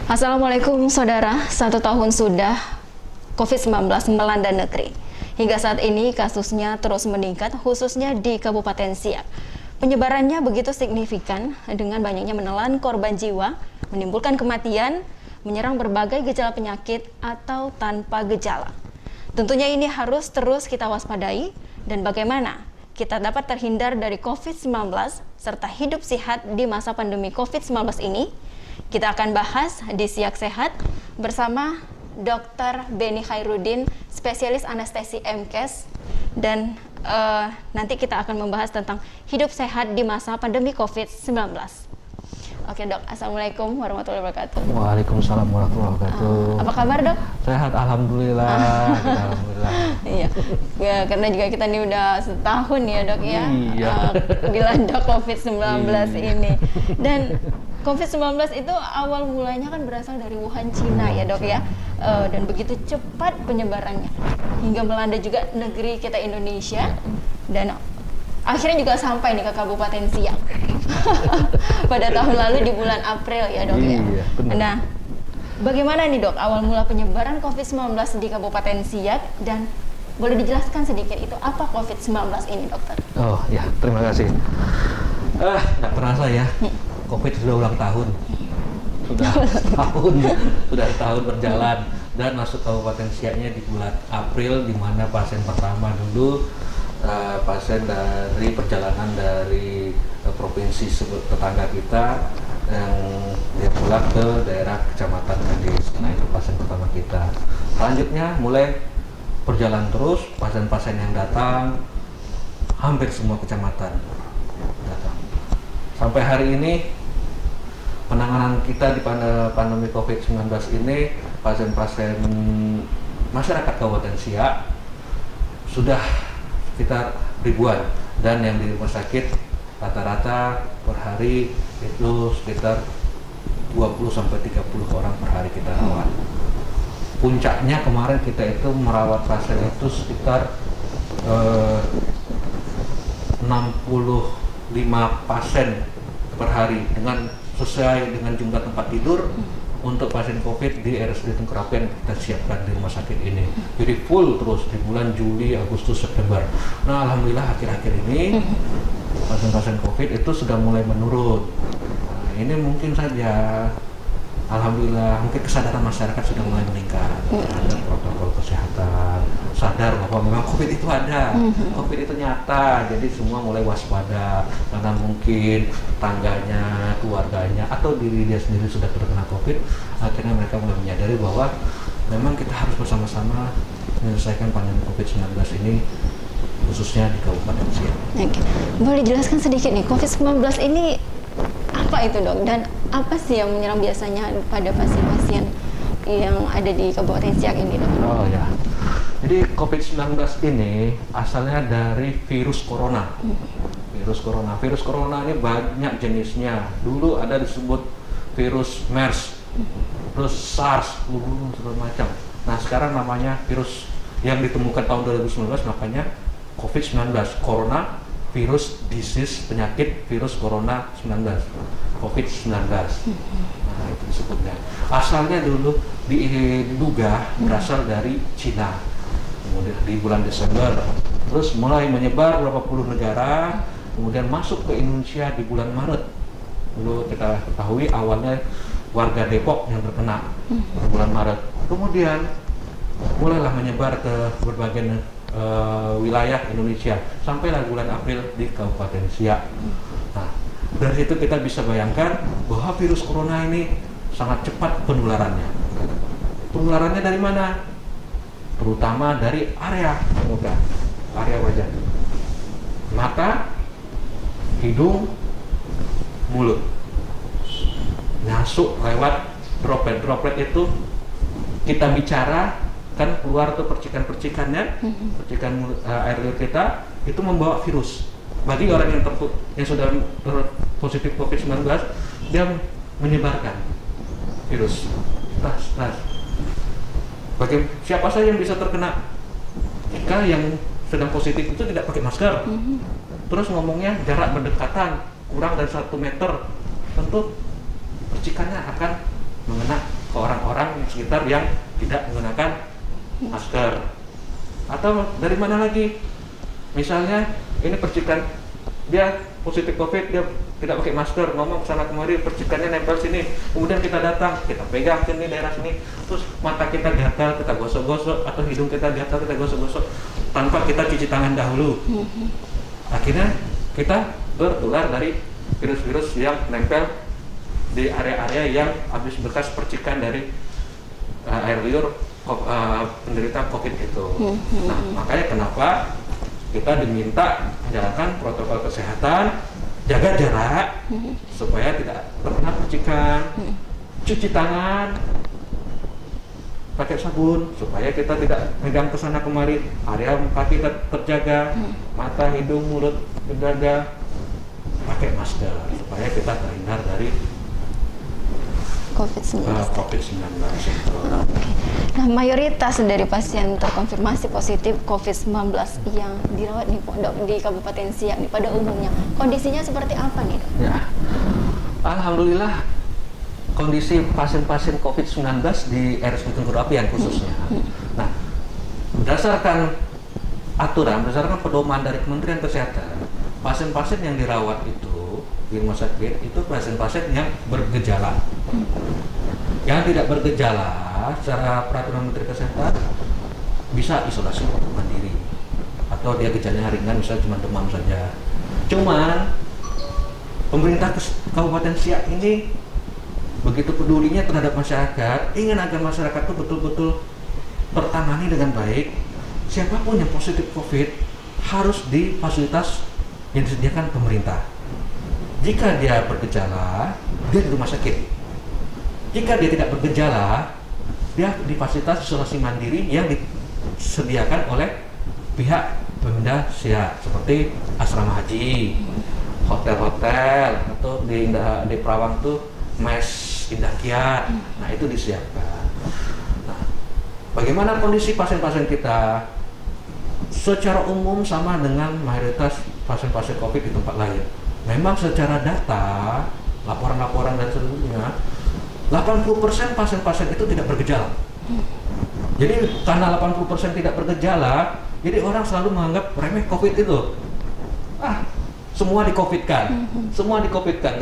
Assalamualaikum saudara, 1 tahun sudah COVID-19 melanda negeri. Hingga saat ini kasusnya terus meningkat khususnya di Kabupaten Siak. Penyebarannya begitu signifikan dengan banyaknya menelan korban jiwa, menimbulkan kematian, menyerang berbagai gejala penyakit atau tanpa gejala. Tentunya ini harus terus kita waspadai dan bagaimana kita dapat terhindar dari COVID-19 serta hidup sehat di masa pandemi COVID-19 ini. Kita akan bahas di Siak Sehat bersama Dr. Beni Khairuddin, spesialis anestesi MKes, dan nanti kita akan membahas tentang hidup sehat di masa pandemi COVID-19. Oke dok, Assalamualaikum warahmatullahi wabarakatuh. Waalaikumsalam warahmatullahi wabarakatuh. Apa kabar dok? Sehat, alhamdulillah. Alhamdulillah. Iya, ya, karena juga kita ini udah setahun ya dok ya, Iya. dilanda COVID-19 Iya. ini. Dan COVID-19 itu awal mulanya kan berasal dari Wuhan, Cina ya dok ya, dan begitu cepat penyebarannya hingga melanda juga negeri kita Indonesia, dan akhirnya juga sampai nih ke Kabupaten Siak pada tahun lalu di bulan April ya dok ya. Iya, benar. Nah, bagaimana nih dok awal mula penyebaran COVID-19 di Kabupaten Siak, dan boleh dijelaskan sedikit itu apa COVID-19 ini dokter? Oh ya, terima kasih. Nggak terasa ya, COVID sudah ulang tahun. Sudah tahun berjalan dan masuk Kabupaten Siaknya di bulan April, di mana pasien pertama dulu pasien dari perjalanan dari provinsi tetangga kita yang dia pulang ke daerah Kecamatan Gadis. Nah, itu pasien pertama kita. Selanjutnya mulai berjalan terus, pasien-pasien yang datang hampir semua kecamatan datang. Sampai hari ini penanganan kita di pandemi COVID-19 ini, pasien-pasien masyarakat Kabupaten Siak sudah sekitar ribuan, dan yang di rumah sakit rata-rata per hari itu sekitar 20-30 orang per hari kita rawat. Puncaknya kemarin kita itu merawat pasien itu sekitar 65 pasien per hari, dengan sesuai dengan jumlah tempat tidur untuk pasien COVID di RSUD Tengkerapian kita siapkan di rumah sakit ini. Jadi full terus di bulan Juli, Agustus, September. Nah, alhamdulillah akhir-akhir ini pasien-pasien COVID itu sudah mulai menurun. Nah, ini mungkin saja, alhamdulillah, mungkin kesadaran masyarakat sudah mulai meningkat terhadap protokol kesehatan, sadar bahwa memang COVID itu ada, COVID itu nyata, jadi semua mulai waspada karena mungkin tangganya, keluarganya, atau diri dia sendiri sudah terkena COVID. Akhirnya mereka mulai menyadari bahwa memang kita harus bersama-sama menyelesaikan pandemi COVID-19 ini, khususnya di Kabupaten Siak. Oke. Boleh jelaskan sedikit nih, COVID-19 ini apa itu dok, dan apa sih yang menyerang biasanya pada pasien-pasien yang ada di Kabupaten Siak ini dok? Oh ya, jadi COVID-19 ini asalnya dari virus corona. Virus corona ini banyak jenisnya. Dulu ada disebut virus MERS, terus SARS, segala macam. Nah, sekarang namanya virus yang ditemukan tahun 2019 makanya COVID-19, Corona Virus Disease, penyakit virus Corona 19, COVID-19. Nah, itu disebutnya. Asalnya dulu diduga berasal dari Cina. Kemudian di bulan Desember, terus mulai menyebar beberapa puluh negara, kemudian masuk ke Indonesia di bulan Maret. Dulu kita ketahui awalnya warga Depok yang terkena di bulan Maret. Kemudian mulailah menyebar ke berbagai wilayah Indonesia, sampailah bulan April di Kabupaten Siak. Nah, dari situ kita bisa bayangkan bahwa virus corona ini sangat cepat penularannya. Penularannya dari mana? Terutama dari area muka, area wajah, mata, hidung, mulut, masuk lewat droplet itu. Kita bicara kan keluar tuh percikan-percikannya, percikan air liur kita itu membawa virus. Bagi orang yang sudah positif COVID-19, dia menyebarkan virus. Bagi siapa saja yang bisa terkena, jika yang sedang positif itu tidak pakai masker, terus ngomongnya jarak berdekatan kurang dari 1 meter, tentu percikannya akan mengena ke orang-orang sekitar yang tidak menggunakan masker. Atau dari mana lagi? Misalnya ini percikan, dia positif COVID, dia tidak pakai masker, ngomong sana kemari, percikannya nempel sini, kemudian kita datang, kita pegang sini, daerah sini, terus mata kita gatal, kita gosok-gosok, atau hidung kita gatal, kita gosok-gosok tanpa kita cuci tangan dahulu. Akhirnya kita bertular dari virus-virus yang nempel di area-area yang habis bekas percikan dari air liur penderita COVID itu. Nah, makanya kenapa kita diminta menjalankan protokol kesehatan, jaga jarak supaya tidak terkena percikan, cuci tangan pakai sabun supaya kita tidak megang kesana kemari, area muka kita terjaga, mata, hidung, mulut terjaga, pakai masker supaya kita terhindar dari COVID-19. COVID-19. Nah, mayoritas dari pasien terkonfirmasi positif COVID-19 yang dirawat nih Dok di Kabupaten Siak nih pada umumnya, kondisinya seperti apa nih Dok? Ya, alhamdulillah kondisi pasien-pasien COVID-19 di RSUD Tunggul Apian khususnya. Nah, berdasarkan aturan, berdasarkan pedoman dari Kementerian Kesehatan, pasien-pasien yang dirawat itu di rumah sakit itu pasien-pasien yang bergejala. Yang tidak bergejala secara peraturan Menteri Kesehatan bisa isolasi mandiri atau dia gejalanya ringan, misalnya cuma demam saja. Cuman pemerintah Kabupaten Siak ini begitu pedulinya terhadap masyarakat, ingin agar masyarakat itu betul-betul tertangani dengan baik. Siapapun yang positif COVID harus di fasilitas yang disediakan pemerintah. Jika dia bergejala, dia di rumah sakit. Jika dia tidak bergejala, dia di fasilitas isolasi mandiri yang disediakan oleh pihak Pemda Siak seperti asrama haji, hotel-hotel, atau di Perawang tuh mes Indah Kiat. Nah, itu disiapkan. Nah, bagaimana kondisi pasien-pasien kita? Secara umum sama dengan mayoritas pasien-pasien COVID di tempat lain. Memang secara data, laporan-laporan dan seluruhnya, 80% pasien-pasien itu tidak bergejala. Jadi karena 80% tidak bergejala, jadi orang selalu menganggap remeh COVID itu. Semua di-COVID-kan, semua di-COVID-kan,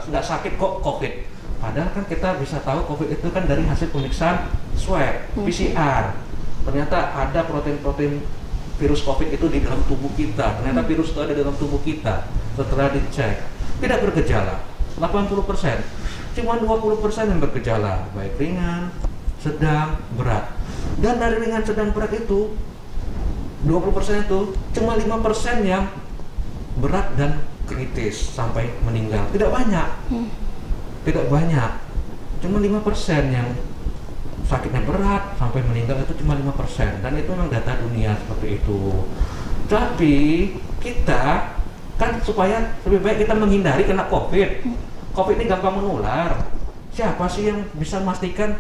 nggak sakit kok COVID. Padahal kan kita bisa tahu COVID itu kan dari hasil pemeriksaan swab, PCR. Ternyata ada protein-protein virus COVID itu di dalam tubuh kita. Ternyata virus itu ada di dalam tubuh kita. Setelah dicek, tidak bergejala. 80%, cuma 20% yang bergejala, baik ringan, sedang, berat. Dan dari ringan, sedang, berat itu 20% itu cuma 5% yang berat dan kritis sampai meninggal. Tidak banyak. Tidak banyak. Cuma 5% yang sakitnya berat sampai meninggal, itu cuma 5%. Dan itu memang data dunia seperti itu. Tapi kita kan supaya lebih baik kita menghindari kena COVID. COVID ini gampang menular. Siapa sih yang bisa memastikan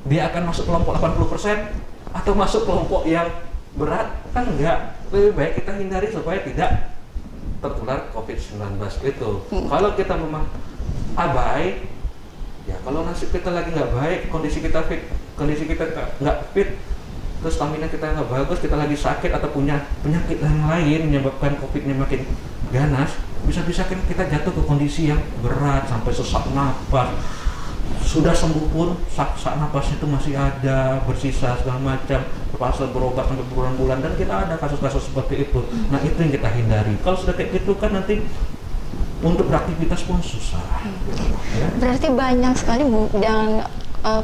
dia akan masuk kelompok 80% atau masuk kelompok yang berat? Kan enggak. Lebih baik kita hindari supaya tidak tertular COVID-19 itu. Kalau kita memang abai, ya kalau nasib kita lagi nggak baik, kondisi kita nggak fit, terus stamina kita nggak bagus, kita lagi sakit atau punya penyakit yang lain menyebabkan COVID-nya makin ganas, bisa-bisa kita jatuh ke kondisi yang berat sampai sesak napas. Sudah sembuh pun sak napasnya itu masih ada, bersisa segala macam, terpaksa berobat sampai berbulan-bulan, dan kita ada kasus-kasus seperti itu. Nah, itu yang kita hindari. Kalau sudah kayak gitu kan nanti untuk beraktivitas pun susah. Ya? Berarti banyak sekali dan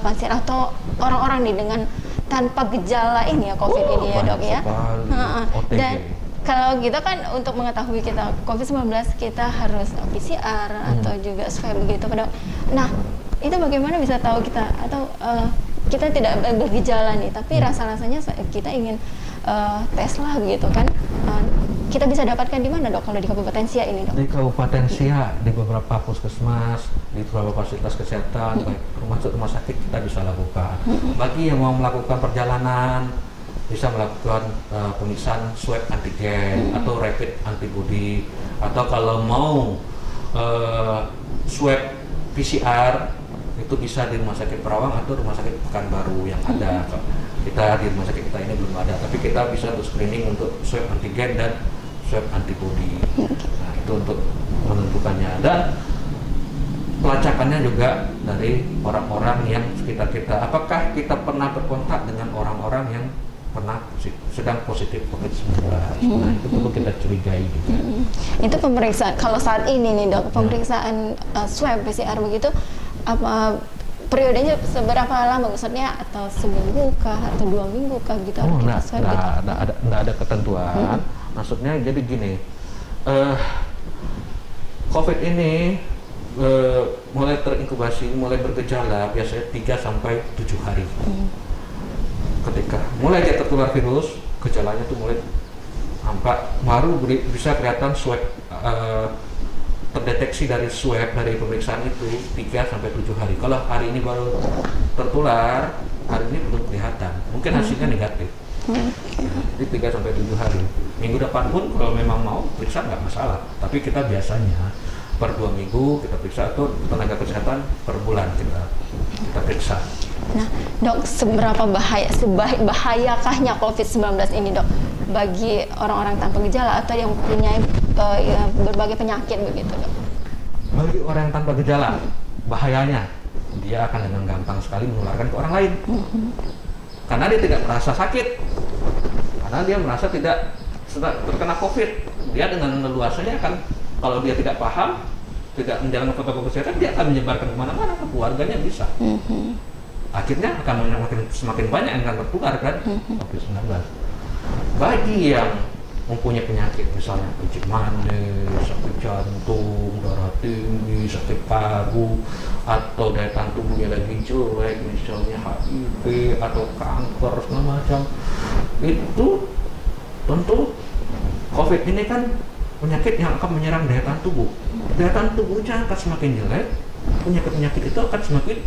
pasien atau orang-orang nih dengan tanpa gejala ini ya COVID ini ya Dok ya. Dan kalau kita kan untuk mengetahui kita COVID-19 kita harus PCR atau juga swab begitu Dok. Nah, itu bagaimana bisa tahu kita atau kita tidak bergejala nih, tapi rasa-rasanya kita ingin tes lah begitu kan. Kita bisa dapatkan di mana Dok kalau di Kabupaten Siak ini Dok? Di Kabupaten Siak, di beberapa puskesmas, di beberapa fasilitas kesehatan, baik rumah sakit kita bisa lakukan. Bagi yang mau melakukan perjalanan, bisa melakukan pemeriksaan swab antigen atau rapid antibody, atau kalau mau swab PCR itu itu bisa di Rumah Sakit Perawang atau Rumah Sakit Pekanbaru yang ada. Kita di rumah sakit kita ini belum ada, tapi kita bisa untuk screening untuk swab antigen dan swab antibody. Nah, itu untuk menentukannya, dan pelacakannya juga dari orang-orang yang sekitar kita. Apakah kita pernah berkontak dengan orang-orang yang pernah sedang positif COVID-19? Nah, itu perlu kita curigai juga. Itu pemeriksaan, kalau saat ini nih dok, pemeriksaan swab PCR begitu, apa periodenya seberapa lama, maksudnya atau seminggu kah atau 2 minggu kah gitu? Oh, nggak ada ketentuan. Maksudnya jadi gini, COVID ini mulai terinkubasi, mulai bergejala biasanya 3 sampai 7 hari. Ketika mulai dia tertular virus, gejalanya tuh mulai nampak, baru bisa kelihatan swab, terdeteksi dari swab, dari pemeriksaan itu 3 sampai 7 hari. Kalau hari ini baru tertular, hari ini belum kelihatan, mungkin hasilnya negatif. Jadi 3 sampai 7 hari. Minggu depan pun kalau memang mau periksa nggak masalah, tapi kita biasanya per 2 minggu kita periksa, atau tenaga kesehatan per bulan kita periksa. Nah dok, seberapa bahayakahnya COVID-19 ini dok bagi orang-orang tanpa gejala atau yang punya berbagai penyakit begitu dok? Bagi orang yang tanpa gejala, bahayanya dia akan dengan gampang sekali menularkan ke orang lain. Karena dia tidak merasa sakit, karena dia merasa tidak terkena COVID, dia dengan leluasanya akan, kalau dia tidak paham, tidak menjalankan protokol kesehatan, dia akan menyebarkan kemana-mana ke keluarganya bisa. Akhirnya akan semakin banyak yang akan tertular kan COVID-19. Bagi yang mempunyai penyakit misalnya kencing manis, sakit jantung, darah tinggi, sakit paru, atau daya tahan tubuhnya lagi jelek, misalnya HIV atau kanker segala macam, itu tentu COVID ini kan penyakit yang akan menyerang daya tahan tubuh. Daya tahan tubuhnya akan semakin jelek, penyakit-penyakit itu akan semakin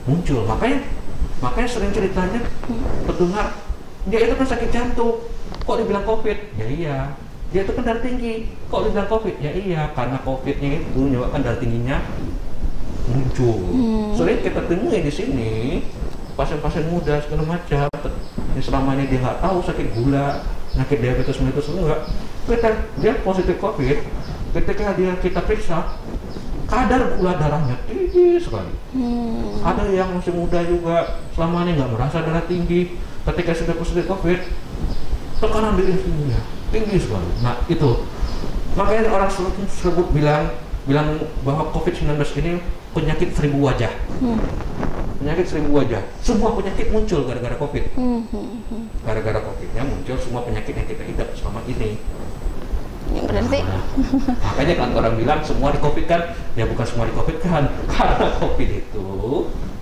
muncul. Makanya sering ceritanya terdengar, dia itu kan sakit jantung, kok dibilang COVID? Ya iya. Dia itu kan darah tinggi, kok dibilang COVID? Ya iya, karena COVID-nya itu menyebabkan darah tingginya muncul. Sering kita temui di sini pasien-pasien muda segala macam, yang selama ini dia nggak tahu sakit gula, sakit diabetes mellitus enggak. Dia positif COVID, ketika kita periksa, kadar gula darahnya tinggi sekali. Ada yang masih muda juga, selama ini nggak merasa darah tinggi, ketika sudah positif COVID, tekanan darah tinggi sekali. Nah itu, makanya orang sebut bilang bahwa COVID-19 ini penyakit 1000 wajah. Penyakit 1000 wajah. Semua penyakit muncul gara-gara COVID. Gara-gara COVID-nya muncul semua penyakit yang kita hidup selama ini. Berarti makanya kan orang bilang semua di COVID kan, ya bukan semua di COVID kan, karena COVID itu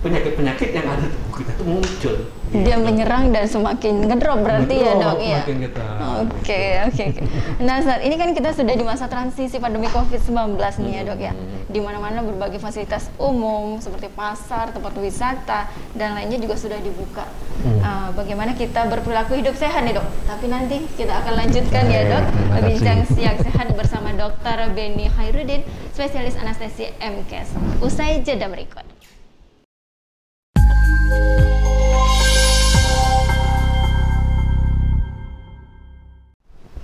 penyakit-penyakit yang ada di tubuh kita itu muncul. Dia menyerang dan semakin ngedrop berarti ya dok ya. Oke. Nah saat ini kan kita sudah di masa transisi pandemi COVID-19 nih ya dok ya. Di mana-mana berbagai fasilitas umum seperti pasar, tempat wisata dan lainnya juga sudah dibuka. Bagaimana kita berperilaku hidup sehat nih dok? Tapi nanti kita akan lanjutkan ya dok, bincang siang sehat bersama Dr. Benny Hairudin, spesialis anestesi MKes. Usai jeda berikut.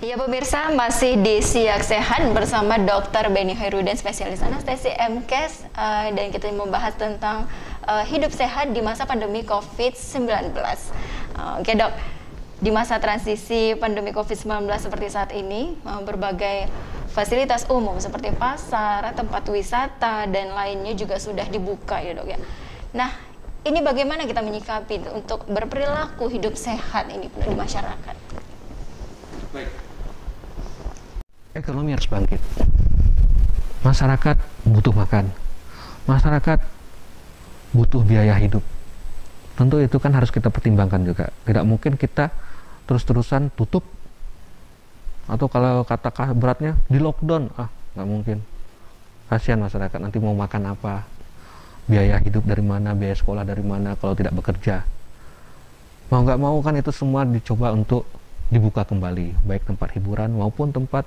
Ya pemirsa, masih di Siak Sehat bersama Dr. Benny Hairudin, spesialis anestesi MKes, dan kita membahas tentang hidup sehat di masa pandemi COVID-19. Oke dok, di masa transisi pandemi COVID-19 seperti saat ini, berbagai fasilitas umum seperti pasar, tempat wisata, dan lainnya juga sudah dibuka ya dok ya. Nah, ini bagaimana kita menyikapi untuk berperilaku hidup sehat ini di masyarakat? Baik. Ekonomi harus bangkit. Masyarakat butuh makan. Masyarakat butuh biaya hidup. Tentu itu kan harus kita pertimbangkan juga. Tidak mungkin kita terus-terusan tutup. Atau kalau kata beratnya di lockdown, nggak mungkin. Kasihan masyarakat, nanti mau makan apa? Biaya hidup dari mana, biaya sekolah dari mana kalau tidak bekerja. Mau nggak mau kan itu semua dicoba untuk dibuka kembali, baik tempat hiburan maupun tempat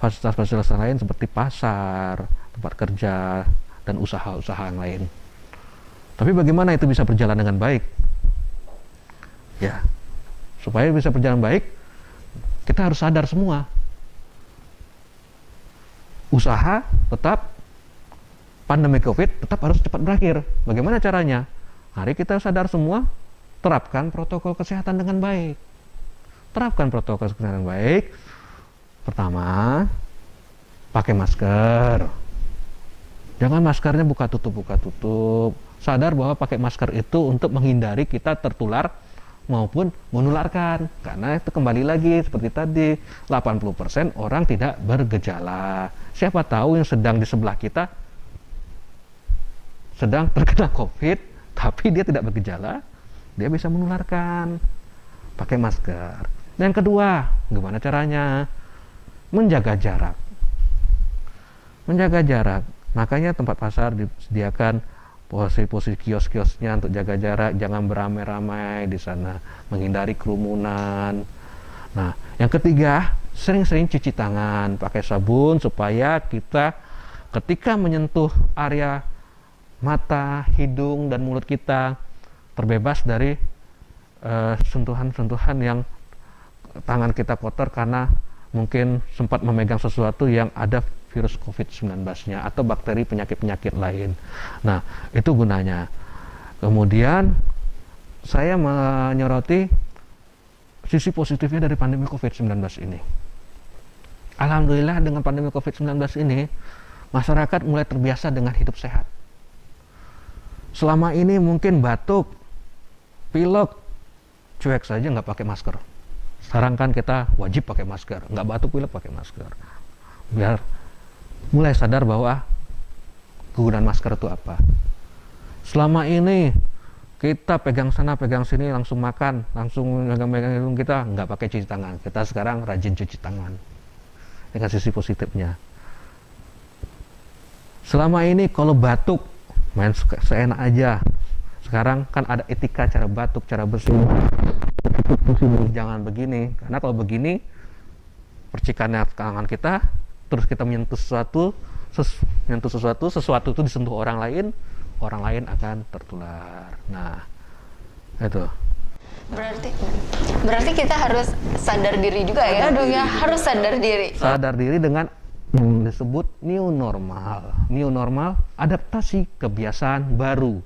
fasilitas-fasilitas lain seperti pasar, tempat kerja, dan usaha-usaha yang lain. Tapi bagaimana itu bisa berjalan dengan baik? Ya, supaya bisa berjalan baik, kita harus sadar semua. Usaha tetap, pandemi COVID tetap harus cepat berakhir. Bagaimana caranya? Mari kita sadar semua, terapkan protokol kesehatan dengan baik. Terapkan protokol kesehatan dengan baik. Pertama, pakai masker. Jangan maskernya buka tutup. Sadar bahwa pakai masker itu untuk menghindari kita tertular maupun menularkan. Karena itu kembali lagi seperti tadi, 80% orang tidak bergejala. Siapa tahu yang sedang di sebelah kita sedang terkena COVID, tapi dia tidak bergejala, dia bisa menularkan. Pakai masker. Yang kedua, gimana caranya? Menjaga jarak. Menjaga jarak. Makanya tempat pasar disediakan posisi kios-kiosnya untuk jaga jarak, jangan beramai-ramai di sana, menghindari kerumunan. Nah, yang ketiga, sering-sering cuci tangan, pakai sabun supaya kita ketika menyentuh area mata, hidung, dan mulut kita terbebas dari sentuhan-sentuhan yang tangan kita kotor karena mungkin sempat memegang sesuatu yang ada virus COVID-19-nya atau bakteri penyakit-penyakit lain. Nah, itu gunanya. Kemudian saya menyoroti sisi positifnya dari pandemi COVID-19 ini. Alhamdulillah dengan pandemi COVID-19 ini, masyarakat mulai terbiasa dengan hidup sehat. Selama ini mungkin batuk, pilek, cuek saja nggak pakai masker. Sekarang kan kita wajib pakai masker, nggak batuk pilek pakai masker. Biar mulai sadar bahwa kegunaan masker itu apa. Selama ini kita pegang sana pegang sini langsung makan, langsung megang hidung kita, nggak pakai cuci tangan. Kita sekarang rajin cuci tangan. Dengan sisi positifnya. Selama ini kalau batuk main seenak aja. Sekarang kan ada etika cara batuk, cara bersin. Jangan begini, karena kalau begini percikannya ke tangan kita, terus kita menyentuh sesuatu itu disentuh orang lain akan tertular. Nah, itu. Berarti kita harus sadar diri juga ya, dong ya, harus sadar diri. Sadar diri dengan yang disebut new normal. New normal, adaptasi kebiasaan baru,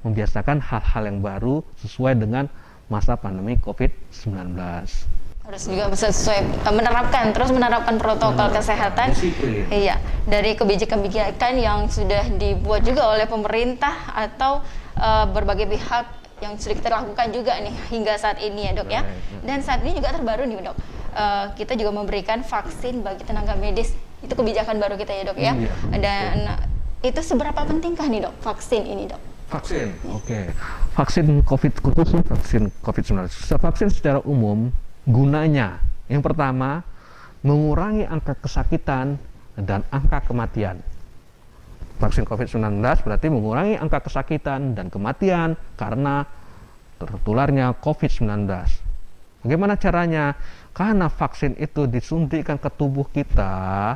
membiasakan hal-hal yang baru sesuai dengan masa pandemi COVID-19. Harus juga sesuai menerapkan protokol kesehatan. Iya, dari kebijakan yang sudah dibuat juga oleh pemerintah atau berbagai pihak yang sudah kita lakukan juga nih hingga saat ini ya dok ya. Dan saat ini juga terbaru nih dok, kita juga memberikan vaksin bagi tenaga medis. Itu kebijakan baru kita ya dok ya. Dan itu seberapa pentingkah nih dok vaksin ini dok? Vaksin, oke. Vaksin COVID khususnya vaksin COVID-19. Vaksin secara umum gunanya yang pertama mengurangi angka kesakitan dan angka kematian. Vaksin COVID-19 berarti mengurangi angka kesakitan dan kematian karena tertularnya COVID-19. Bagaimana caranya? Karena vaksin itu disuntikkan ke tubuh kita,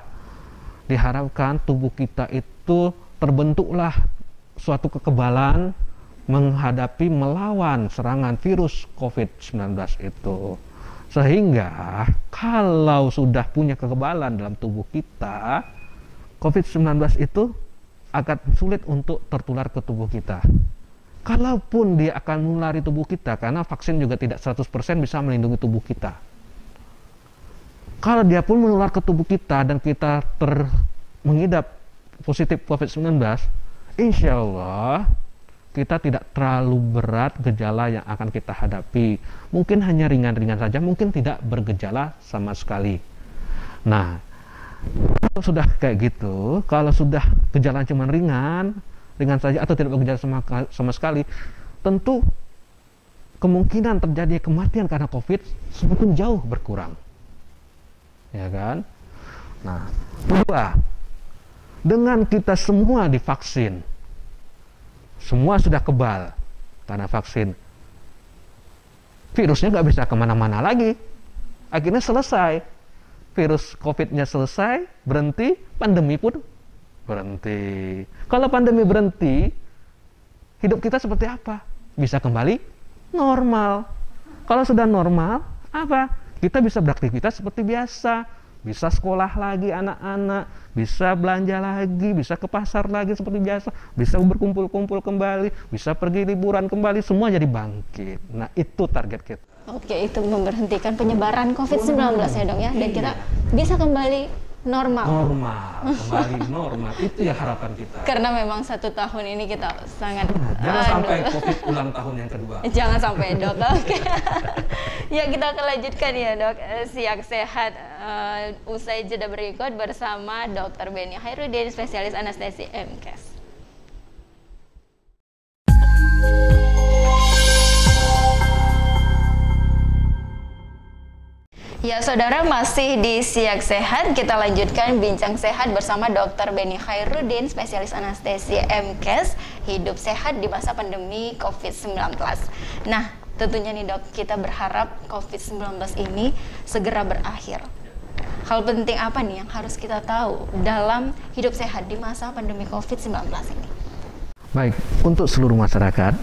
diharapkan tubuh kita itu terbentuklah suatu kekebalan menghadapi melawan serangan virus COVID-19 itu. Sehingga kalau sudah punya kekebalan dalam tubuh kita, COVID-19 itu akan sulit untuk tertular ke tubuh kita. Kalaupun dia akan menulari tubuh kita, karena vaksin juga tidak 100% bisa melindungi tubuh kita. Kalau dia pun menular ke tubuh kita dan kita mengidap positif COVID-19, insya Allah kita tidak terlalu berat gejala yang akan kita hadapi. Mungkin hanya ringan-ringan saja, mungkin tidak bergejala sama sekali. Nah, kalau sudah kayak gitu, kalau sudah gejala cuma ringan saja atau tidak bergejala sama sekali, tentu kemungkinan terjadi kematian karena COVID semakin jauh berkurang. Ya kan? Nah, kedua, dengan kita semua divaksin, semua sudah kebal karena vaksin, virusnya nggak bisa kemana-mana lagi. Akhirnya selesai, virus COVID-nya selesai, berhenti, pandemi pun berhenti. Kalau pandemi berhenti, hidup kita seperti apa? Bisa kembali normal. Kalau sudah normal, apa? Kita bisa beraktivitas seperti biasa, bisa sekolah lagi anak-anak, bisa belanja lagi, bisa ke pasar lagi seperti biasa, bisa berkumpul-kumpul kembali, bisa pergi liburan kembali, semua jadi bangkit. Nah, itu target kita. Oke, itu memberhentikan penyebaran COVID-19 ya dok ya, dan kita bisa kembali normal. Kembali normal. Itu ya harapan kita. Karena memang 1 tahun ini kita sangat... Jangan sampai COVID ulang tahun yang kedua. Jangan sampai dok. Oke. Ya, kita akan lanjutkan ya dok. Siak sehat usai jeda berikut bersama Dr. Beni Khairuddin, spesialis anestesi MKes. Ya saudara, masih di Siak Sehat, kita lanjutkan bincang sehat bersama Dr. Beni Khairuddin, spesialis anestesi MKes, hidup sehat di masa pandemi COVID-19. Nah, tentunya nih dok, kita berharap COVID-19 ini segera berakhir. Hal penting apa nih yang harus kita tahu dalam hidup sehat di masa pandemi COVID-19 ini? Baik, untuk seluruh masyarakat,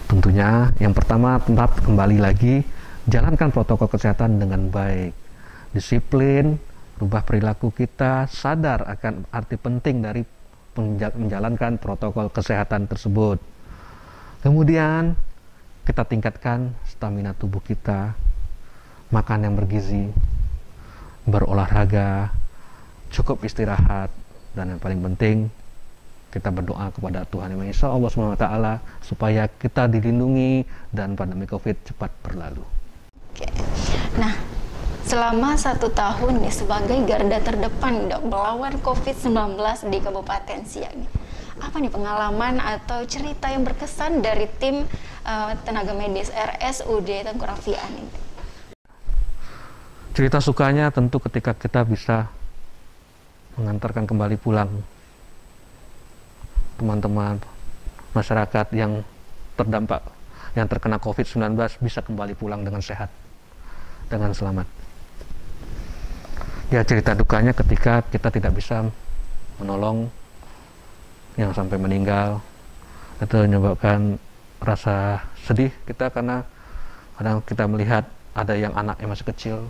tentunya yang pertama tetap kembali lagi jalankan protokol kesehatan dengan baik, disiplin, rubah perilaku kita, sadar akan arti penting dari menjalankan protokol kesehatan tersebut. Kemudian kita tingkatkan stamina tubuh kita, makan yang bergizi, berolahraga, cukup istirahat, dan yang paling penting kita berdoa kepada Tuhan Yang Maha Esa, Allah SWT, supaya kita dilindungi dan pandemi COVID cepat berlalu. Oke. Nah, selama 1 tahun nih sebagai garda terdepan dok melawan COVID-19 di Kabupaten Siak nih, apa nih pengalaman atau cerita yang berkesan dari tim tenaga medis RSUD Tengku Raffian ini? Cerita sukanya tentu ketika kita bisa mengantarkan kembali pulang teman-teman masyarakat yang terdampak, yang terkena COVID-19 bisa kembali pulang dengan sehat, dengan selamat. Ya, cerita dukanya ketika kita tidak bisa menolong yang sampai meninggal, itu menyebabkan rasa sedih kita, karena kadang kita melihat ada yang anaknya masih kecil,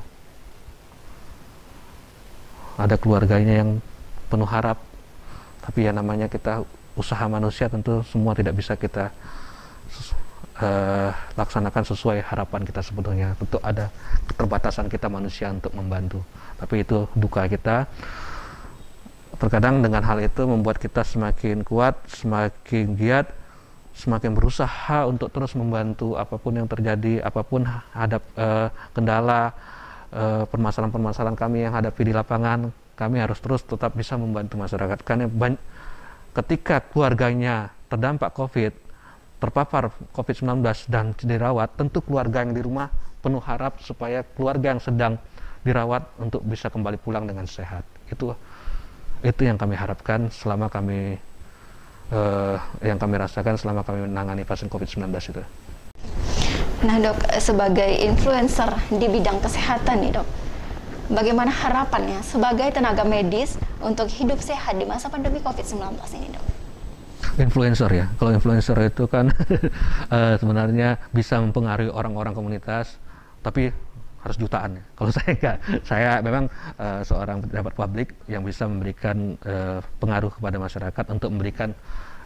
ada keluarganya yang penuh harap, tapi ya namanya kita usaha manusia, tentu semua tidak bisa kita laksanakan sesuai harapan kita sebetulnya. Tentu ada keterbatasan kita manusia untuk membantu, tapi itu duka kita. Terkadang dengan hal itu membuat kita semakin kuat, semakin giat, semakin berusaha untuk terus membantu apapun yang terjadi, apapun hadap kendala, permasalahan-permasalahan kami yang hadapi di lapangan, kami harus terus tetap bisa membantu masyarakat. Karena ketika keluarganya terdampak COVID, terpapar COVID-19 dan dirawat, tentu keluarga yang di rumah penuh harap supaya keluarga yang sedang dirawat untuk bisa kembali pulang dengan sehat. Itu yang kami harapkan selama kami yang kami rasakan selama kami menangani pasien COVID-19 itu. Nah dok, sebagai influencer di bidang kesehatan nih dok, bagaimana harapannya sebagai tenaga medis untuk hidup sehat di masa pandemi COVID-19 ini dok? Influencer ya, kalau influencer itu kan sebenarnya bisa mempengaruhi orang-orang komunitas, tapi harus jutaan ya. Kalau saya enggak, saya memang seorang pejabat publik yang bisa memberikan pengaruh kepada masyarakat untuk memberikan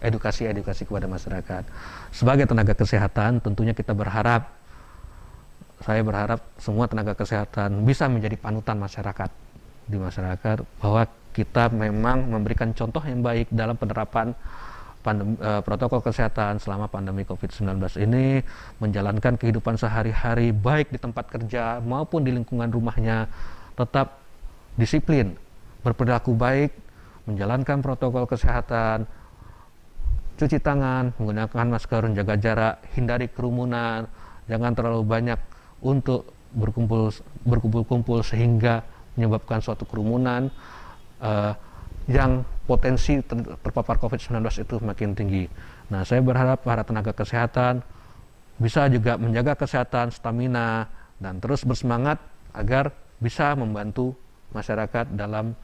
edukasi kepada masyarakat. Sebagai tenaga kesehatan, tentunya kita berharap, saya berharap semua tenaga kesehatan bisa menjadi panutan masyarakat di masyarakat, bahwa kita memang memberikan contoh yang baik dalam penerapan protokol kesehatan selama pandemi COVID-19 ini, menjalankan kehidupan sehari-hari baik di tempat kerja maupun di lingkungan rumahnya, tetap disiplin, berperilaku baik, menjalankan protokol kesehatan, cuci tangan, menggunakan masker, menjaga jarak, hindari kerumunan, jangan terlalu banyak untuk berkumpul-kumpul sehingga menyebabkan suatu kerumunan yang potensi terpapar COVID-19 itu makin tinggi. Nah, saya berharap para tenaga kesehatan bisa juga menjaga kesehatan, stamina, dan terus bersemangat agar bisa membantu masyarakat dalam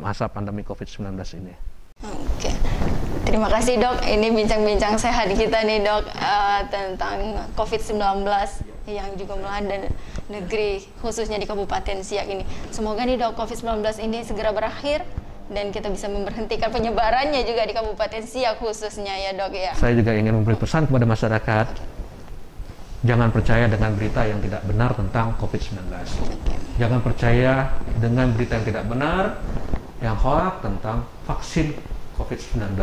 masa pandemi COVID-19 ini. Oke. Terima kasih dok, ini bincang-bincang sehat kita nih dok, tentang COVID-19 yang juga melanda negeri, khususnya di Kabupaten Siak ini. Semoga nih dok, COVID-19 ini segera berakhir dan kita bisa memberhentikan penyebarannya juga di Kabupaten Siak khususnya ya dok ya. Saya juga ingin memberi pesan kepada masyarakat, jangan percaya dengan berita yang tidak benar tentang COVID-19. Jangan percaya dengan berita yang tidak benar, yang hoax tentang vaksin COVID-19.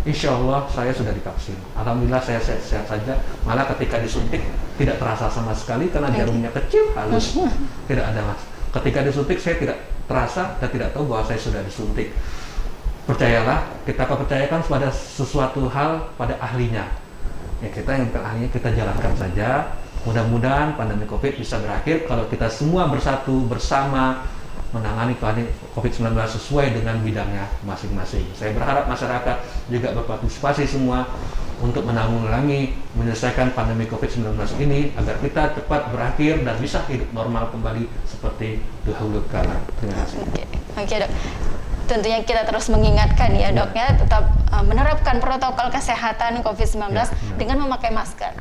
Insya Allah saya sudah divaksin. Alhamdulillah saya sehat-sehat saja. Malah ketika disuntik tidak terasa sama sekali karena jarumnya kecil, halus. Tidak ada mas. Ketika disuntik saya tidak terasa dan tidak tahu bahwa saya sudah disuntik. Percayalah, kita percayakan pada sesuatu hal pada ahlinya. Ya kita yang ahlinya kita jalankan saja. Mudah-mudahan pandemi COVID bisa berakhir kalau kita semua bersatu bersama menangani COVID-19 sesuai dengan bidangnya masing-masing. Saya berharap masyarakat juga berpartisipasi semua untuk menanggulangi, menyelesaikan pandemi COVID-19 ini agar kita cepat berakhir dan bisa hidup normal kembali seperti dahulu kala. Terima kasih. Oke dok. Tentunya kita terus mengingatkan ya dok ya, tetap menerapkan protokol kesehatan COVID-19 dengan memakai masker,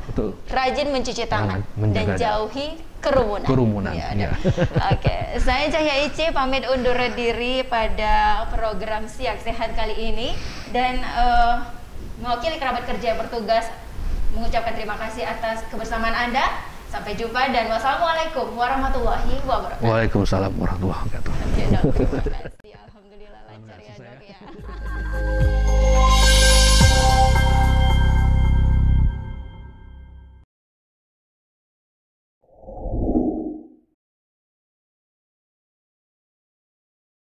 rajin mencuci tangan, dan jauhi kerumunan. Ya. Oke, saya Cahya Ici pamit undur diri pada program Siak Sehat kali ini dan mewakili kerabat kerja yang bertugas mengucapkan terima kasih atas kebersamaan Anda. Sampai jumpa dan wassalamualaikum warahmatullahi wabarakatuh. Waalaikumsalam warahmatullahi wabarakatuh.